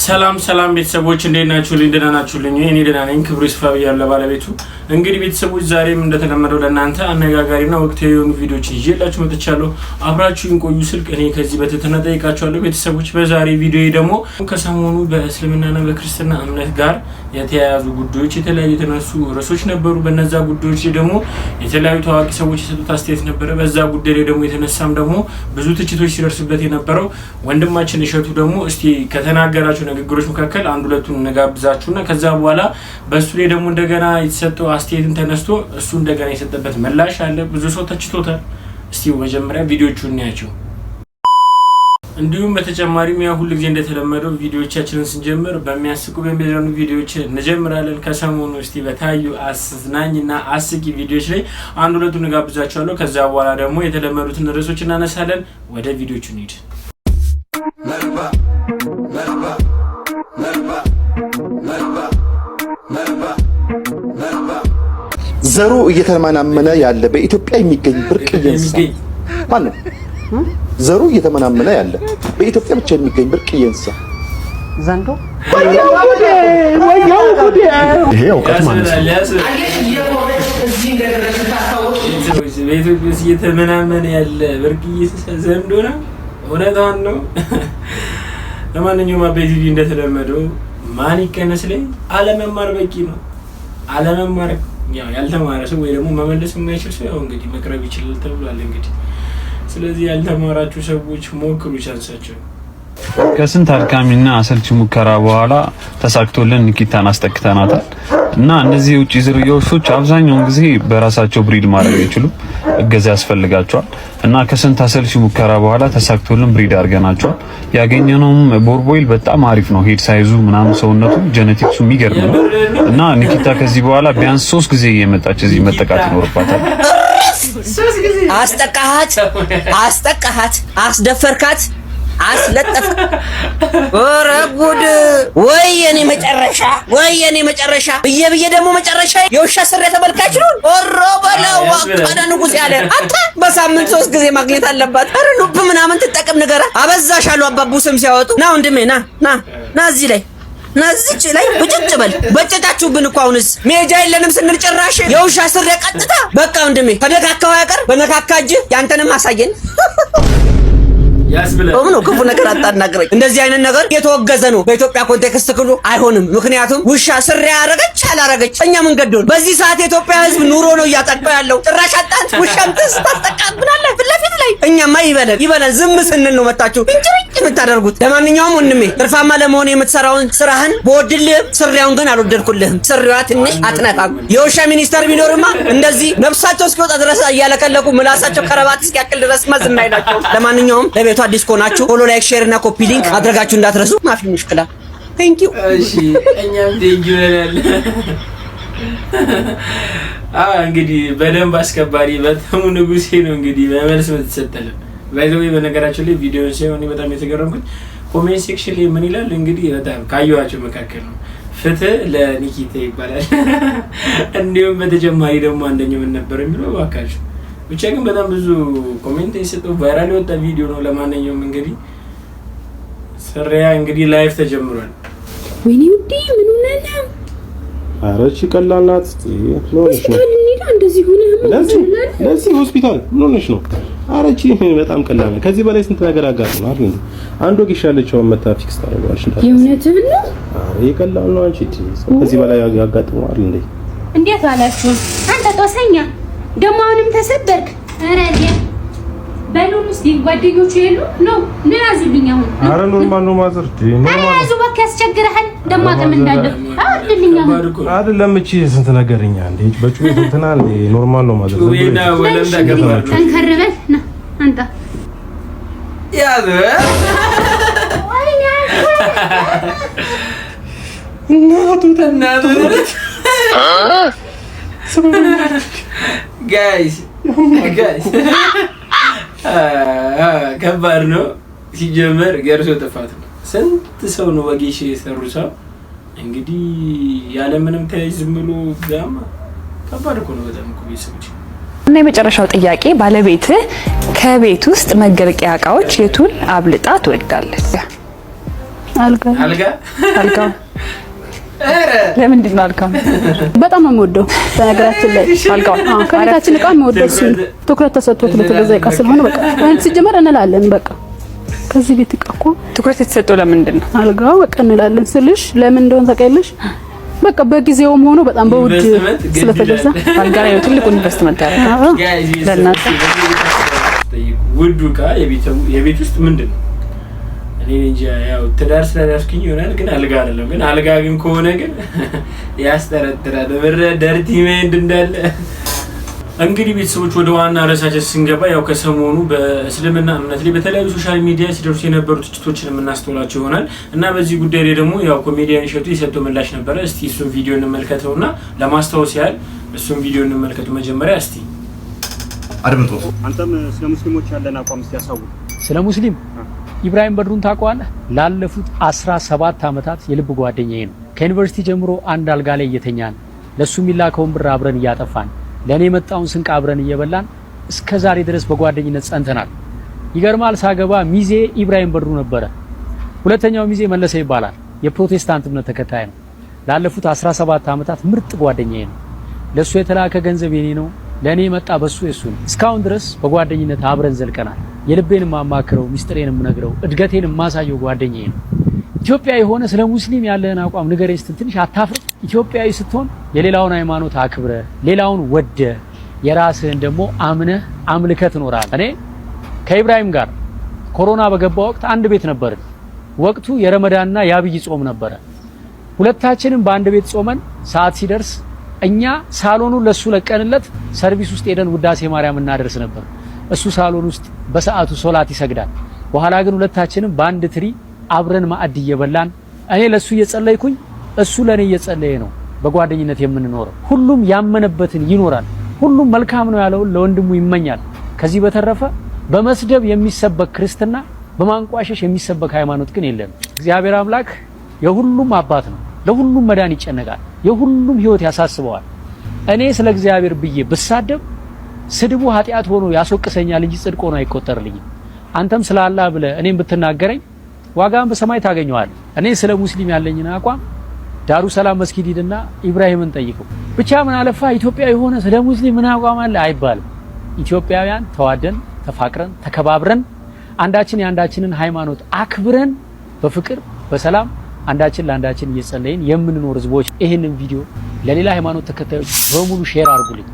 ሰላም ሰላም ቤተሰቦች እንዴት ናችሁ? ደህና ናችሁልኝ? እኔ ደህና ነኝ። ክብሩ ይስፋ ብያለሁ ባለቤቱ። እንግዲህ ቤተሰቦች ዛሬም እንደተለመደው ለእናንተ አነጋጋሪና ወቅታዊ የሆኑ ቪዲዮዎች ይዤላችሁ መጥቻለሁ። አብራችሁን ቆዩ ስልክ እኔ ከዚህ በትህትና ጠይቃችኋለሁ። ቤተሰቦች በዛሬ ቪዲዮ ደግሞ ከሰሞኑ በእስልምናና በክርስትና እምነት ጋር የተያያዙ ጉዳዮች የተለያዩ የተነሱ ርዕሶች ነበሩ። በነዛ ጉዳዮች ደግሞ የተለያዩ ታዋቂ ሰዎች የሰጡት አስተያየት ነበረ። በዛ ጉዳይ ላይ ደግሞ የተነሳም ደግሞ ብዙ ትችቶች ሲደርስበት የነበረው ወንድማችን እሸቱ ደግሞ እስቲ ከተናገራቸው ንግግሮች መካከል አንድ ሁለቱን እንጋብዛችሁና ከዛ በኋላ በሱ ላይ ደግሞ እንደገና የተሰጠው አስተያየትን ተነስቶ እሱ እንደገና የሰጠበት ምላሽ አለ። ብዙ ሰው ተችቶታል። እስቲ መጀመሪያ ቪዲዮቹን እናያቸው። እንዲሁም በተጨማሪም ያ ሁሉ ጊዜ እንደተለመደው ቪዲዮዎቻችንን ስንጀምር በሚያስቁ በሚያዝናኑ ቪዲዮዎች እንጀምራለን። ከሰሞኑ እስቲ በታዩ አዝናኝና አስቂ ቪዲዮዎች ላይ አንድ ሁለቱን እንጋብዛችኋለሁ። ከዛ በኋላ ደግሞ የተለመዱትን ርዕሶች እናነሳለን። ወደ ቪዲዮቹ እንሂድ። ዘሩ እየተመናመነ ያለ በኢትዮጵያ የሚገኝ ብርቅዬ እንስሳ ማን ነው? ዘሩ እየተመናመነ ያለ በኢትዮጵያ ብቻ የሚገኝ ብርቅዬ እንስሳ ዘንዶ። ይሄ እውቀት ማለት ነው። በኢትዮጵያ እየተመናመነ ያለ ብርቅዬ እንስሳ ዘንዶ ነው። እውነታውን ነው። ለማንኛውም አቤት ቲቪ እንደተለመደው ማን ይቀነስ ላይ አለመማር በቂ ነው። አለመማር ያው ያልተማረ ሰው ወይ ደግሞ መመለስ የማይችል ሰው ያው እንግዲህ መቅረብ ይችላል ተብሏል። እንግዲህ ስለዚህ ያልተማራችሁ ሰዎች ሞክሩ ቻንሳችሁ። ከስንት አድካሚና አሰልቺ ሙከራ በኋላ ተሳክቶልን ኒኪታን አስጠቅተናታል እና እነዚህ የውጭ ዝርያዎች አብዛኛውን ጊዜ በራሳቸው ብሪድ ማድረግ አይችሉም፣ እገዛ ያስፈልጋቸዋል እና ከስንት አሰልቺ ሙከራ በኋላ ተሳክቶልን ብሪድ አድርገናቸዋል። ያገኘነውም ቦርቦይል በጣም አሪፍ ነው። ሄድ ሳይዙ ምናምን ሰውነቱ ጄኔቲክሱ የሚገርም ነው እና ኒኪታ ከዚህ በኋላ ቢያንስ 3 ጊዜ እየመጣች እዚህ መጠቃት ይኖርባታል። አስጠቃሃት፣ አስደፈርካት፣ አስለጠፍ ወረ ጉድ! ወየኔ መጨረሻ ብዬ ደግሞ መጨረሻ የውሻ ስር ተመልካች ነው። ኦሮ በለው ወቀደ ንጉስ ያለ አንተ በሳምንት 3 ጊዜ ማግኘት አለባት። አረ ሉብ ምናምን ትጠቀም ነገር አበዛሻለሁ። አባቡ ስም ሲያወጡ ና ወንድሜ ና እዚህ ላይ ናዝጭ ላይ ብጭጭ በል በጨጫችሁብን እኮ አሁንስ ሜጃ የለንም ስንል ጭራሽ የውሻ ስር ቀጥታ በቃ ወንድሜ ከነካካው ያቀር በነካካጅ ያንተንም አሳየን ያስብለ ነው። ክፉ ነገር አታናግረኝ። እንደዚህ አይነት ነገር የተወገዘ ነው። በኢትዮጵያ ኮንቴክስት ክሉ አይሆንም። ምክንያቱም ውሻ ስር ያረገች አላረገች እኛ ምን ገዶን። በዚህ ሰዓት የኢትዮጵያ ሕዝብ ኑሮ ነው እያጠቃው ያለው። ጭራሽ አጣንት ውሻም ተስተቃብናለ ፍለፊት ላይ እኛማ ይበለን ዝም ስንል ነው መጣችሁ እንጭርጭ የምታደርጉት። ለማንኛውም ወንድሜ ትርፋማ ለመሆን የምትሰራውን ስራህን በወድልህም ስሪያውን ግን አልወደድኩልህም። ስሪዋ ትንሽ አጥነፋም። የውሻ ሚኒስተር ቢኖርማ እንደዚህ ነፍሳቸው እስኪወጣ ድረስ እያለከለኩ ምላሳቸው ከረባት እስኪያክል ድረስ መዝና ይላቸው። ለማንኛውም ለቤቷ አዲስ ከሆናችሁ ፎሎ፣ ላይክ፣ ሼር እና ኮፒ ሊንክ አድርጋችሁ እንዳትረሱ። ማፊ ሙሽክላ ቴንክ ዩ። እሺ እኛም ቴንክ ዩ ይላል። እንግዲህ በደንብ አስከባሪ በጣም ንጉሴ ነው እንግዲህ በመልስ ተሰጠልን። ባይዘው በነገራችን ላይ ቪዲዮ ሲሆን በጣም የተገረምኩት ኮሜንት ሴክሽን ላይ ምን ይላል እንግዲህ በጣም ካየኋቸው መካከል ነው ፍትህ ለኒኪታ ይባላል። እንዲሁም በተጨማሪ ደግሞ አንደኛው ምን ነበር የሚለው ዋካችሁ ብቻ ግን በጣም ብዙ ኮሜንት የሰጠው ቫይራል የወጣ ቪዲዮ ነው። ለማንኛውም እንግዲህ ስሪያ እንግዲህ ላይቭ ተጀምሯል። ወይኔ ውዴ ምን ሆነና? አረቺ ቀላል ናት። ሆስፒታል ምን ሆነሽ ነው? አረቺ በጣም ቀላል ነው። ከዚህ በላይ ስንት ነገር አጋጥሞ አይደል? አንድ ወግ ይሻለችው መታ ፊክስ ታደርጋለች። የእውነትህ ነው? አረ ይቀላል ነው አንቺ። ከዚህ በላይ ያጋጥሞ አይደል እንዴ? እንዴት አላችሁ አንተ ጦሰኛ ደሞ አሁንም ተሰበርክ። አረ እንዴ በሉን እስቲ ጓደኞቹ የሉ ነው ያዙልኝ። አሁን አረ ኖርማል ነው ማዘር ኖርማል ያዙ በቃ ያስቸግረሃል። ደሞ አቅም እንዳለ አድልኝ። አሁን አይደለም እቺ ስንት ነገርኛ እንዴ በጩቤ እንትና እንዴ ኖርማል ነው ማዘር ወይና ወለንዳ ገባችሁ ተንከርበል ና አንተ ያዘ እናቱ ጋይስ ከባድ ነው ሲጀመር። ገርሶ ጥፋት ነው። ስንት ሰው ነው ወጌሽ የሰሩ ሰው እንግዲህ ያለ ምንም ተያይዝ ዝም ብሎ ጋማ ከባድ እኮ ነው በጣም እኮ ቤተሰቦች። እና የመጨረሻው ጥያቄ ባለቤት ከቤት ውስጥ መገልገያ እቃዎች የቱን አብልጣ ትወዳለች? አልጋ ለምንድን ነው አልጋ? በጣም ነው የምወደው በነገራችን ላይ አልጋው። ከቤታችን እቃ የምወደው እሱ ትኩረት ተሰጥቶት ለተገዛ እቃ ስለሆነ በቃ ሲጀመር እንላለን። በቃ ከዚህ ቤት እቃ እኮ ትኩረት የተሰጠው ለምንድን ነው አልጋው በቃ እንላለን ስልሽ ለምን እንደሆነ ታውቂያለሽ? በቃ በጊዜውም ሆኖ በጣም በውድ ስለተገዛ አልጋ ላይ ትልቁ ኢንቨስትመንት ያደረገ ለእናንተ ውዱ እቃ የቤት ውስጥ ምንድን ነው? እኔ እንጃ ያው ትዳር ስለያዝኩኝ ይሆናል ግን አልጋ አይደለም። ግን አልጋ ግን ከሆነ ግን ያስጠረጥራል። ደርቲ ሜንድ እንዳለ እንግዲህ ቤተሰቦች ወደ ዋና ርዕሳችን ስንገባ ያው ከሰሞኑ በእስልምና እምነት ላይ በተለያዩ ሶሻል ሚዲያ ሲደርሱ የነበሩ ትችቶችን የምናስተውላቸው ይሆናል እና በዚህ ጉዳይ ላይ ደግሞ ያው ኮሜዲያን እሸቱ የሰጠው ምላሽ ነበረ። እስቲ እሱን ቪዲዮ እንመልከተውና ለማስታወስ ያህል እሱን ቪዲዮ እንመልከቱ። መጀመሪያ እስቲ አድምጦ አንተም ስለ ሙስሊሞች ያለን አቋም እስቲ ያሳውቅ። ስለ ሙስሊም ኢብራሂም በድሩን ታውቀዋለህ? ላለፉት 17 አመታት የልብ ጓደኛዬ ነው። ከዩኒቨርሲቲ ጀምሮ አንድ አልጋ ላይ እየተኛን ለሱ የሚላከውን ብር አብረን እያጠፋን ለኔ የመጣውን ስንቅ አብረን እየበላን እስከ ዛሬ ድረስ በጓደኝነት ጸንተናል። ይገርማል። ሳገባ ሚዜ ኢብራሂም በድሩ ነበረ። ሁለተኛው ሚዜ መለሰ ይባላል። የፕሮቴስታንት እምነት ተከታይ ነው። ላለፉት 17 አመታት ምርጥ ጓደኛዬ ነው። ለሱ የተላከ ገንዘብ የኔ ነው፣ ለኔ መጣ በሱ የሱ ነው። እስካሁን ድረስ በጓደኝነት አብረን ዘልቀናል። የልቤን ማማክረው ሚስጥሬን የምነግረው እድገቴን ማሳየው ጓደኛዬ ነው። ኢትዮጵያዊ ሆነ ስለ ሙስሊም ያለህን አቋም ንገረኝ ስትል ትንሽ አታፍር? ኢትዮጵያዊ ስትሆን የሌላውን ሃይማኖት አክብረ ሌላውን ወደ የራስህን ደግሞ አምነህ አምልከህ ትኖራለህ። እኔ ከኢብራሂም ጋር ኮሮና በገባ ወቅት አንድ ቤት ነበርን። ወቅቱ የረመዳንና የአብይ ጾም ነበረ። ሁለታችንም በአንድ ቤት ጾመን ሰዓት ሲደርስ እኛ ሳሎኑ ለሱ ለቀንለት ሰርቪስ ውስጥ ሄደን ውዳሴ ማርያም እናደርስ ነበር። እሱ ሳሎን ውስጥ በሰዓቱ ሶላት ይሰግዳል። በኋላ ግን ሁለታችንም በአንድ ትሪ አብረን ማዕድ እየበላን እኔ ለሱ እየጸለይኩኝ እሱ ለኔ እየጸለየ ነው በጓደኝነት የምንኖረው። ሁሉም ያመነበትን ይኖራል። ሁሉም መልካም ነው ያለውን ለወንድሙ ይመኛል። ከዚህ በተረፈ በመስደብ የሚሰበክ ክርስትና፣ በማንቋሸሽ የሚሰበክ ሃይማኖት ግን የለም። እግዚአብሔር አምላክ የሁሉም አባት ነው። ለሁሉም መዳን ይጨነቃል። የሁሉም ህይወት ያሳስበዋል። እኔ ስለ እግዚአብሔር ብዬ ብሳደብ ስድቡ ኃጢአት ሆኖ ያስወቅሰኛል እንጂ ጽድቅ ሆኖ አይቆጠርልኝም። አንተም ስለ አላህ ብለህ እኔም ብትናገረኝ ዋጋን በሰማይ ታገኘዋለህ። እኔ ስለ ሙስሊም ያለኝን አቋም ዳሩ ሰላም መስጊድ ሂድና ኢብራሂምን ጠይቀው። ብቻ ምን አለፋ ኢትዮጵያዊ ሆነ ስለ ሙስሊም ምን አቋም አለ አይባልም። ኢትዮጵያውያን ተዋደን ተፋቅረን ተከባብረን አንዳችን የአንዳችንን ሃይማኖት አክብረን በፍቅር በሰላም አንዳችን ለአንዳችን እየጸለይን የምንኖር ህዝቦች። ይሄንን ቪዲዮ ለሌላ ሃይማኖት ተከታዮች በሙሉ ሼር አድርጉልኝ።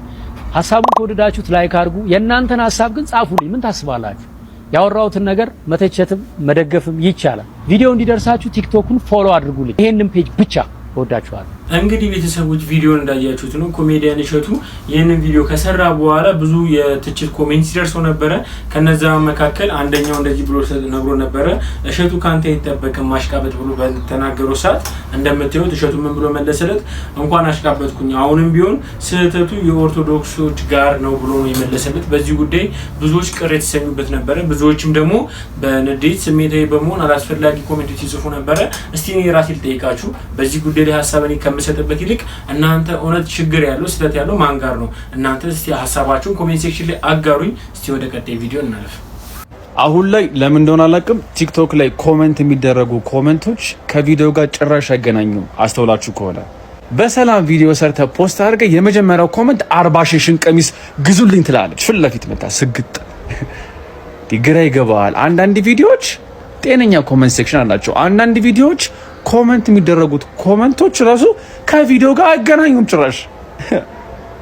ሐሳቡን ከወደዳችሁት ላይክ አድርጉ። የእናንተን ሐሳብ ግን ጻፉልኝ። ምን ታስባላችሁ? ያወራሁትን ነገር መተቸትም መደገፍም ይቻላል። ቪዲዮ እንዲደርሳችሁ ቲክቶኩን ፎሎ አድርጉልኝ። ይሄንን ፔጅ ብቻ ወዳችኋለሁ። እንግዲህ ቤተሰቦች ቪዲዮ እንዳያችሁት ነው። ኮሜዲያን እሸቱ ይህንን ቪዲዮ ከሰራ በኋላ ብዙ የትችት ኮሜንት ሲደርሰው ነበረ። ከነዛ መካከል አንደኛው እንደዚህ ብሎ ነግሮ ነበረ። እሸቱ ካንተ አይጠበቅም ማሽቃበጥ ብሎ በተናገረው ሰዓት እንደምታዩት እሸቱ ምን ብሎ መለሰለት? እንኳን አሽቃበጥኩኝ፣ አሁንም ቢሆን ስህተቱ የኦርቶዶክሶች ጋር ነው ብሎ ነው የመለሰለት። በዚህ ጉዳይ ብዙዎች ቅር የተሰኙበት ነበረ። ብዙዎችም ደግሞ በንዴት ስሜታዊ በመሆን አላስፈላጊ ኮሜንቶች ይጽፉ ነበረ። እስቲ እኔ ራሴ ልጠይቃችሁ በዚህ ጉዳይ ላይ ሐሳብን ከምሰጥበት ይልቅ እናንተ እውነት ችግር ያለው ስህተት ያለው ማን ጋር ነው? እናንተ እስቲ ሐሳባችሁን ኮሜንት ሴክሽን ላይ አጋሩኝ። እስቲ ወደ ቀጣይ ቪዲዮ እናለፍ። አሁን ላይ ለምን እንደሆነ አላውቅም፣ ቲክቶክ ላይ ኮሜንት የሚደረጉ ኮሜንቶች ከቪዲዮ ጋር ጭራሽ አይገናኙም። አስተውላችሁ ከሆነ በሰላም ቪዲዮ ሰርተ ፖስት አድርገ የመጀመሪያው ኮሜንት 40 ሺህ ቀሚስ ግዙልኝ ትላለች። ፊት ለፊት መጣ ስግጥ ግራ ይገባል። አንዳንድ ቪዲዮዎች ጤነኛ ኮሜንት ሴክሽን አላቸው። አንዳንድ ቪዲዮዎች ኮሜንት የሚደረጉት ኮሜንቶች ራሱ ከቪዲዮ ጋር አይገናኙም ጭራሽ።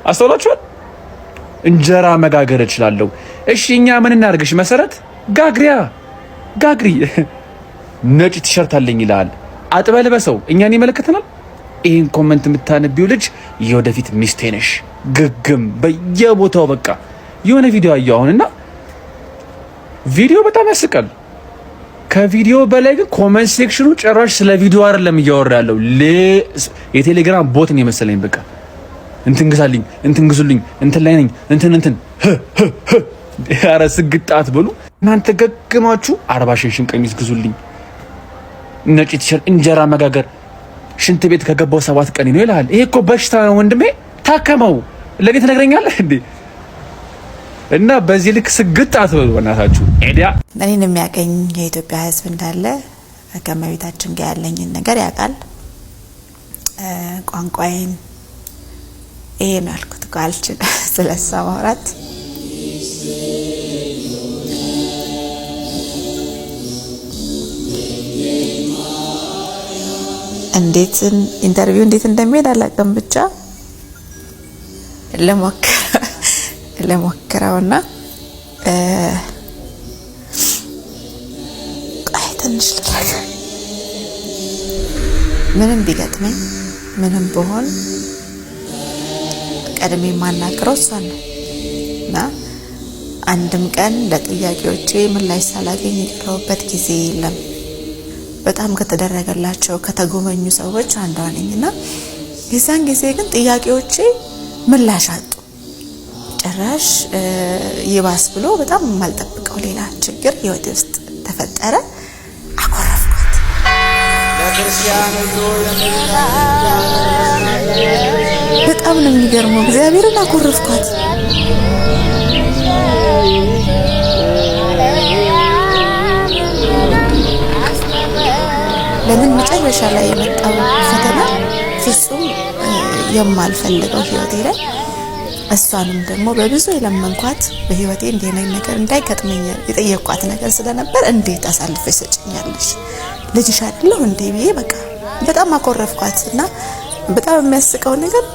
አስተውላችኋል? እንጀራ መጋገር እችላለሁ። እሺ እኛ ምን እናድርግሽ? መሰረት ጋግሪ ነጭ ቲሸርት አለኝ ይላል። አጥበልበሰው እኛን ይመለከተናል። ይሄን ኮሜንት የምታነቢው ልጅ የወደፊት ሚስቴ ነሽ። ግግም በየቦታው በቃ የሆነ ቪዲዮ አየሁ አሁንና ቪዲዮ በጣም ያስቃል። ከቪዲዮ በላይ ግን ኮሜንት ሴክሽኑ ጭራሽ ስለ ቪዲዮ አይደለም እያወራ ያለው የቴሌግራም ቦት ነው የመሰለኝ። በቃ እንትን ግዛልኝ፣ እንትን ግዙልኝ፣ እንትን ላይ ነኝ፣ እንትን ኧረ ስግጣት በሉ እናንተ ገግማችሁ 40 ሺህ ቀሚስ ግዙልኝ፣ ነጭ ቲሸርት፣ እንጀራ መጋገር፣ ሽንት ቤት ከገባው 7 ቀን ነው ይላል። ይሄ እኮ በሽታ ነው ወንድሜ፣ ታከመው። ለኔ ትነግረኛለህ እንዴ? እና በዚህ ልክ ስግጥ አትበሉ እናታችሁ። ኤዲያ እኔን የሚያገኝ የኢትዮጵያ ሕዝብ እንዳለ ከመቤታችን ጋር ያለኝን ነገር ያውቃል። ቋንቋዬን ይሄ ነው ያልኩት ካልችል ስለሷ ማውራት እንዴት ኢንተርቪው እንዴት እንደሚሄድ አላውቅም። ብቻ ለሞክረውና ትንሽ ምንም ቢገጥመኝ ምንም ብሆን ቀድሜ የማናግረው እሷን ነው እና አንድም ቀን ለጥያቄዎቼ ምላሽ ሳላገኝ የቀረሁበት ጊዜ የለም። በጣም ከተደረገላቸው ከተጎመኙ ሰዎች አንዷ ነኝና የዛን ጊዜ ግን ጥያቄዎቼ ምላሽ አጡ። ጭራሽ ይባስ ብሎ በጣም የማልጠብቀው ሌላ ችግር ህይወቴ ውስጥ ተፈጠረ። አኮረፍኳት። በጣም ነው የሚገርመው። እግዚአብሔርን አኮረፍኳት። ለምን መጨረሻ ላይ የመጣው ፈተና ፍጹም የማልፈልገው ህይወቴ ላይ እሷንም ደግሞ በብዙ የለመንኳት በህይወቴ እንዲህ አይነት ነገር እንዳይገጥመኝ የጠየቅኳት ነገር ስለነበር እንዴት አሳልፈሽ ሰጭኛለሽ ልጅሽ አይደለሁ እንዴ ብዬ በቃ በጣም አኮረፍኳት። እና በጣም የሚያስቀው ነገር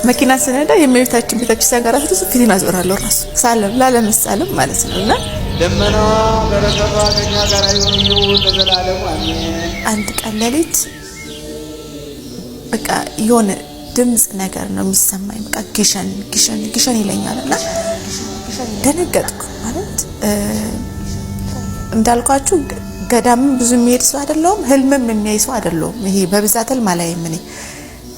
መኪና ስነዳ የመቤታችን ቤተክርስቲያን ጋር ራሱ ፊቴን አዞራለሁ ራሱ ሳለም ላለመሳለም ማለት ነውና ደመና በረከቷ ከኛ ጋር ይሁን ለዘላለም አሜን። አንድ ቀን ሌሊት በቃ የሆነ ድምጽ ነገር ነው የሚሰማኝ። በቃ ግሸን ይለኛልና ደነገጥኩ። ማለት እንዳልኳችሁ ገዳም ብዙ የሚሄድ ሰው አይደለሁም፣ ህልምም የሚያይ ሰው አይደለሁም። ይሄ በብዛት ህልም አላይም። እኔ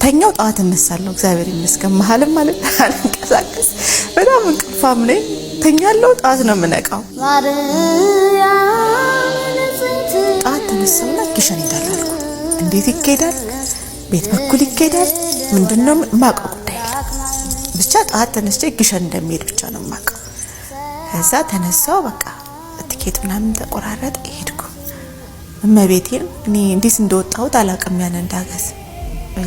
ተኛው ጠዋት እነሳለሁ እግዚአብሔር ይመስገን። መሀልም ማለት አልንቀሳቀስ በጣም እንቅልፋም ነኝ። ተኛለሁ ጠዋት ነው የምነቃው። ጠዋት ተነሳውና ግሸን ሄዳለሁ። እንዴት ይኬዳል? ቤት በኩል ይኬዳል? ምንድነው ማቀው ጉዳይ ብቻ ጠዋት ተነስቼ ግሸን እንደሚሄድ ብቻ ነው ማቀው። ከዛ ተነሳው በቃ ትኬት ምናምን ተቆራረጠ ሄድኩ። እመቤቴን እኔ እንዴት እንደወጣሁት አላውቅም።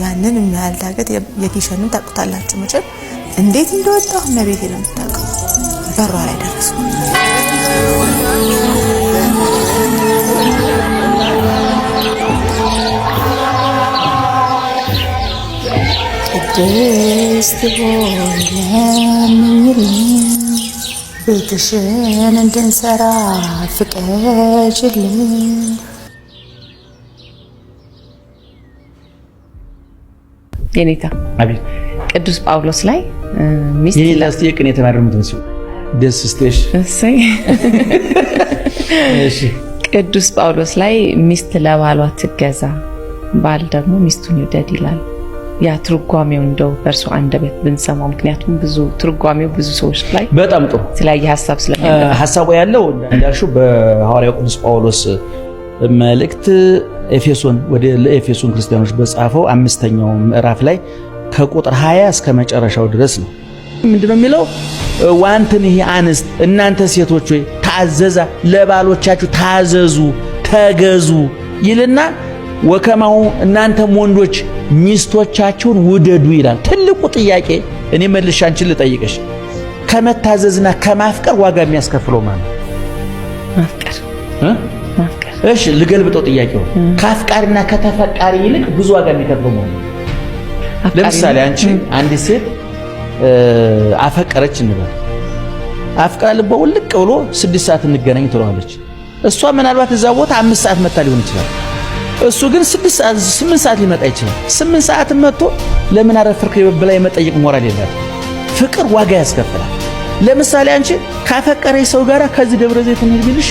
ያንን የሚያህል ዳገት የግሸንን ታውቁታላችሁ መቼም። እንዴት እንደወጣሁ እመቤቴን ነው የምታውቀው። በሯ ላይ ደረስኩ። ቅድስት ሆይ ለምኝልን፣ ቤትሽን እንድንሰራ ፍቀጅልን። የኔታ አቤት። ቅዱስ ጳውሎስ ላይ ሚስት የላስቲ የቅኔ የተማረሙት ነው ደስ ስትሽ እሰይ እሺ። ቅዱስ ጳውሎስ ላይ ሚስት ለባሏ ትገዛ፣ ባል ደግሞ ሚስቱን ይውደድ ይላል። ያ ትርጓሜው እንደው በእርሱ አንደበት ብንሰማው፣ ምክንያቱም ብዙ ትርጓሜው ብዙ ሰዎች ላይ በጣም ጥሩ ስለዚህ ሐሳብ ስለሚያደርግ ሐሳቡ ያለው እንዳልሽው በሐዋርያው ቅዱስ ጳውሎስ መልእክት ኤፌሶን ወደ ለኤፌሶን ክርስቲያኖች በጻፈው 5ኛው ምዕራፍ ላይ ከቁጥር 20 እስከ መጨረሻው ድረስ ነው። ምንድነው የሚለው? ዋንትን ይሄ አንስት እናንተ ሴቶች ሆይ ታዘዛ ለባሎቻችሁ ታዘዙ ተገዙ ይልና ወከማው እናንተም ወንዶች ሚስቶቻችሁን ውደዱ ይላል። ትልቁ ጥያቄ እኔ መልሼ አንቺን ልጠይቅሽ፣ ከመታዘዝና ከማፍቀር ዋጋ የሚያስከፍለው ማለት ማፍቀር እሺ ልገልብጠው ጥያቄው። ከአፍቃሪና ከተፈቃሪ ይልቅ ብዙ ዋጋ የሚከፍለው ማለት ለምሳሌ አንቺ አንዲት ሴት አፈቀረች እንበል። አፍቅራ ልቧ ውልቅ ብሎ 6 ሰዓት እንገናኝ ትለዋለች። እሷ ምናልባት እዛ ቦታ 5 ሰዓት መታ ሊሆን ይችላል። እሱ ግን 6 ሰዓት 8 ሰዓት ሊመጣ ይችላል። 8 ሰዓት መጥቶ ለምን አረፈርክ ብላ የመጠየቅ ሞራል የላት። ፍቅር ዋጋ ያስከፍላል። ለምሳሌ አንቺ ካፈቀረሽ ሰው ጋራ ከዚህ ደብረ ዘይት እንሂድ ቢልሽ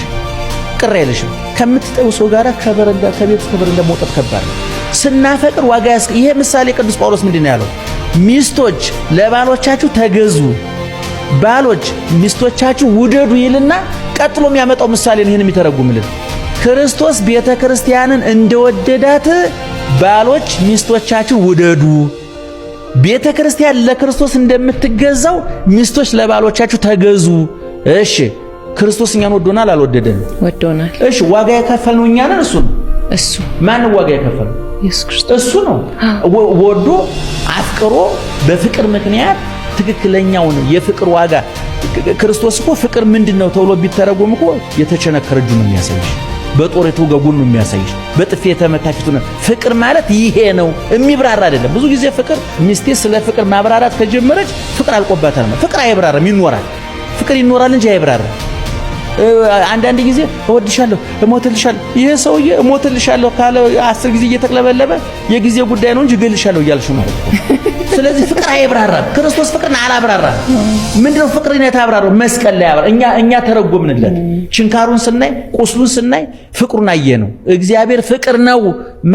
ቅር አይልሽም። ከምትጠው ሰው ጋራ ከበረንዳ ከቤት ከበረንዳ መውጣት ከባድ ነው። ስናፈቅር ዋጋ ይሄ ምሳሌ ቅዱስ ጳውሎስ ምንድነው ያለው? ሚስቶች ለባሎቻችሁ ተገዙ፣ ባሎች ሚስቶቻችሁ ውደዱ ይልና ቀጥሎ የሚያመጣው ምሳሌ ነው። ይሄን የሚተረጉምልን ክርስቶስ ቤተክርስቲያንን እንደወደዳት ባሎች ሚስቶቻችሁ ውደዱ። ቤተክርስቲያን ለክርስቶስ እንደምትገዛው ሚስቶች ለባሎቻችሁ ተገዙ። እሺ ክርስቶስ እኛን ወዶናል አልወደደንም? ወዶናል። እሺ ዋጋ የከፈልነው እኛ ነን እሱ ነው? እሱ ማን ዋጋ የከፈለው? ኢየሱስ ክርስቶስ እሱ ነው። ወዶ አፍቅሮ በፍቅር ምክንያት ትክክለኛውን የፍቅር ዋጋ ክርስቶስ እኮ ፍቅር ምንድነው ተብሎ ቢተረጎም እኮ የተቸነከረ እጁን ነው የሚያሳይሽ፣ በጦር የተወጋ ጎኑን ነው የሚያሳይሽ፣ በጥፊ የተመታ ፊቱን። ፍቅር ማለት ይሄ ነው፣ የሚብራራ አይደለም። ብዙ ጊዜ ፍቅር ሚስቴ ስለ ፍቅር ማብራራት ከጀመረች ፍቅር አልቆባታል። ፍቅር አይብራራም፣ ይኖራል። ፍቅር ይኖራል እንጂ አይብራራም። አንዳንድ ጊዜ እወድሻለሁ እሞትልሻለሁ፣ ይሄ ሰውዬ እሞትልሻለሁ ካለ 10 ጊዜ እየተቅለበለበ የጊዜ ጉዳይ ነው እንጂ እገልሻለሁ እያልሽ ማለት ነው። ስለዚህ ፍቅር አይብራራም። ክርስቶስ ፍቅርን አላብራራም። ምንድነው ፍቅርን የታብራራው? መስቀል ላይ አብራ እኛ ተረጎምንለት። ችንካሩን ስናይ ቁስሉን ስናይ ፍቅሩን አየነው። እግዚአብሔር ፍቅር ነው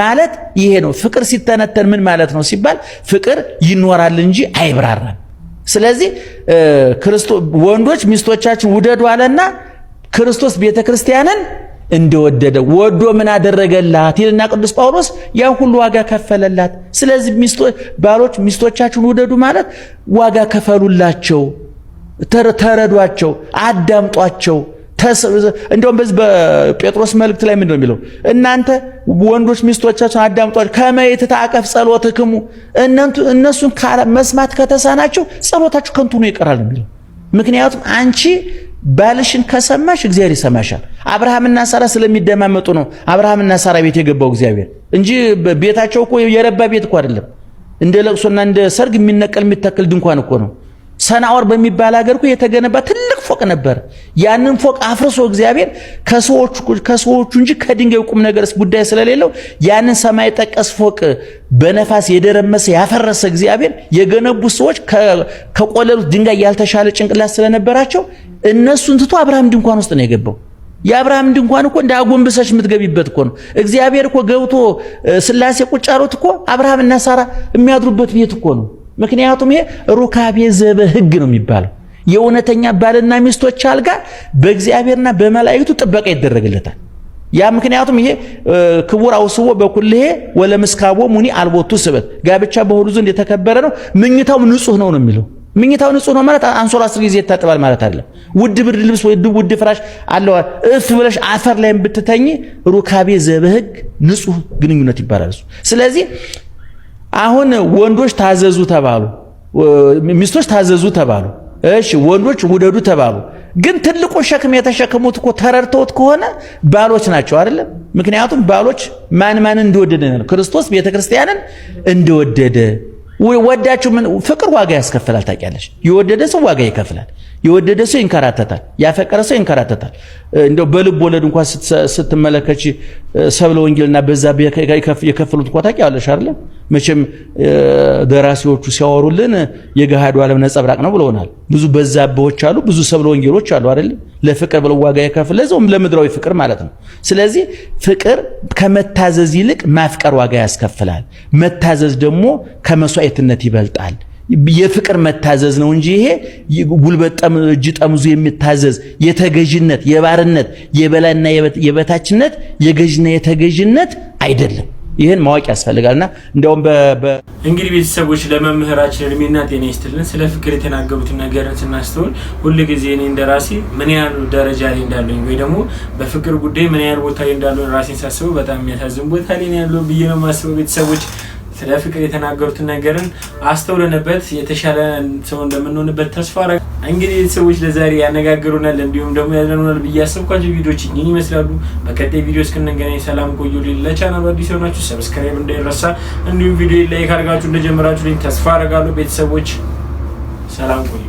ማለት ይሄ ነው። ፍቅር ሲተነተን ምን ማለት ነው ሲባል ፍቅር ይኖራል እንጂ አይብራራም። ስለዚህ ክርስቶስ ወንዶች ሚስቶቻችን ውደዱ አለና ክርስቶስ ቤተክርስቲያንን እንደወደደ ወዶ ምን አደረገላት ይልና ቅዱስ ጳውሎስ ያ ሁሉ ዋጋ ከፈለላት። ስለዚህ ባሎች ሚስቶቻችሁን ውደዱ ማለት ዋጋ ከፈሉላቸው፣ ተረዷቸው፣ አዳምጧቸው። እንደውም በዚህ በጴጥሮስ መልእክት ላይ ምንድነው የሚለው? እናንተ ወንዶች ሚስቶቻችሁን አዳምጧቸው ከመይት ታቀፍ ጸሎትክሙ፣ እነሱን መስማት ከተሳናቸው ጸሎታችሁ ከንቱ ነው ይቀራል የሚለው። ምክንያቱም አንቺ ባልሽን ከሰማሽ እግዚአብሔር ይሰማሻል። አብርሃምና ሳራ ስለሚደማመጡ ነው አብርሃምና ሳራ ቤት የገባው እግዚአብሔር እንጂ ቤታቸው እኮ የረባ ቤት እኮ አይደለም። እንደ ለቅሶና እንደ ሰርግ የሚነቀል የሚተክል ድንኳን እኮ ነው። ሰናዖር በሚባል ሀገር እኮ የተገነባ ትልቅ ፎቅ ነበር። ያንን ፎቅ አፍርሶ እግዚአብሔር ከሰዎቹ እንጂ ከድንጋይ ቁም ነገርስ ጉዳይ ስለሌለው ያንን ሰማይ ጠቀስ ፎቅ በነፋስ የደረመሰ ያፈረሰ እግዚአብሔር የገነቡ ሰዎች ከቆለሉት ድንጋይ ያልተሻለ ጭንቅላት ስለነበራቸው እነሱን ትቶ አብርሃም ድንኳን ውስጥ ነው የገባው። የአብርሃም ድንኳን እኮ እንደ አጎንብሰሽ የምትገቢበት እኮ ነው። እግዚአብሔር እኮ ገብቶ ስላሴ ቁጭ ያሉት እኮ አብርሃምና ሳራ የሚያድሩበት ቤት እኮ ነው። ምክንያቱም ይሄ ሩካቤ ዘበሕግ ነው የሚባለው። የእውነተኛ ባልና ሚስቶች አልጋ በእግዚአብሔርና በመላእክቱ ጥበቃ ይደረግለታል። ያ ምክንያቱም ይሄ ክቡር አውስቦ በኩልሄ ወለምስካቦ ሙኒ አልቦቱ ስበት፣ ጋብቻ በሁሉ ዘንድ የተከበረ ነው፣ ምኝታው ንጹህ ነው የሚለው። ምኝታው ንጹህ ነው ማለት አንሶላ 10 ጊዜ ይታጠባል ማለት አይደለም። ውድ ብርድ ልብስ ወይ ውድ ፍራሽ አለው እፍ ብለሽ አፈር ላይ ብትተኝ ሩካቤ ዘበሕግ ንጹህ ግንኙነት ይባላል እሱ። ስለዚህ አሁን ወንዶች ታዘዙ ተባሉ፣ ሚስቶች ታዘዙ ተባሉ። እሺ ወንዶች ውደዱ ተባሉ። ግን ትልቁ ሸክም የተሸከሙት እኮ ተረድተውት ከሆነ ባሎች ናቸው አይደለም? ምክንያቱም ባሎች ማን እንደወደደ ነው። ክርስቶስ ቤተክርስቲያንን እንደወደደ ወዳችሁ ምን ፍቅር ዋጋ ያስከፍላል ታውቂያለሽ። የወደደ ሰው ዋጋ ይከፍላል። የወደደ ሰው ይንከራተታል። ያፈቀረ ሰው ይንከራተታል። እንደው በልብ ወለድ እንኳን ስትመለከች ሰብለ ወንጌልና በዛ የከፈሉት እንኳን ታውቂያለሽ አይደል? መቼም ደራሲዎቹ ሲያወሩልን የገሃዱ ዓለም ነጸብራቅ ነው ብለውናል። ብዙ በዛብዎች አሉ፣ ብዙ ሰብለ ወንጌሎች አሉ አይደል? ለፍቅር ብለው ዋጋ የከፈለ ዘውም ለምድራዊ ፍቅር ማለት ነው። ስለዚህ ፍቅር ከመታዘዝ ይልቅ ማፍቀር ዋጋ ያስከፍላል። መታዘዝ ደግሞ ከመስዋዕትነት ይበልጣል። የፍቅር መታዘዝ ነው እንጂ ይሄ ጉልበት እጅ ጠምዞ የሚታዘዝ የተገዥነት፣ የባርነት፣ የበላይና የበታችነት፣ የገዥና የተገዥነት አይደለም። ይሄን ማወቅ ያስፈልጋልና እንደውም እንግዲህ ቤተሰቦች ለመምህራችን እድሜና ጤና ይስጥልን። ስለ ፍቅር የተናገሩትን ነገር ስናስተውል ሁሉ ጊዜ እኔ እንደራሴ ምን ያህል ደረጃ ላይ እንዳለኝ ወይ ደግሞ በፍቅር ጉዳይ ምን ያህል ቦታ ላይ እንዳለኝ ራሴን ሳስበው በጣም የሚያሳዝን ቦታ ላይ ያለው ብዬ ነው የማስበው። ቤተሰቦች ስለ ፍቅር የተናገሩትን ነገርን አስተውለንበት የተሻለ ሰው እንደምንሆንበት ተስፋ አደርጋለሁ። እንግዲህ ቤተሰቦች ለዛሬ ያነጋገሩናል እንዲሁም ደግሞ ያዝናኑናል ብዬ አሰብኳቸው ቪዲዮዎች እኚህን ይመስላሉ። በቀጣይ ቪዲዮ እስክንገናኝ ሰላም ቆዩልኝ። ለቻናሉ አዲስ ሆናችሁ ሰብስክራይብ እንዳይረሳ፣ እንዲሁም ቪዲዮ ላይክ አድርጋችሁ እንደጀመራችሁልኝ ተስፋ አደርጋለሁ። ቤተሰቦች ሰላም ቆዩ።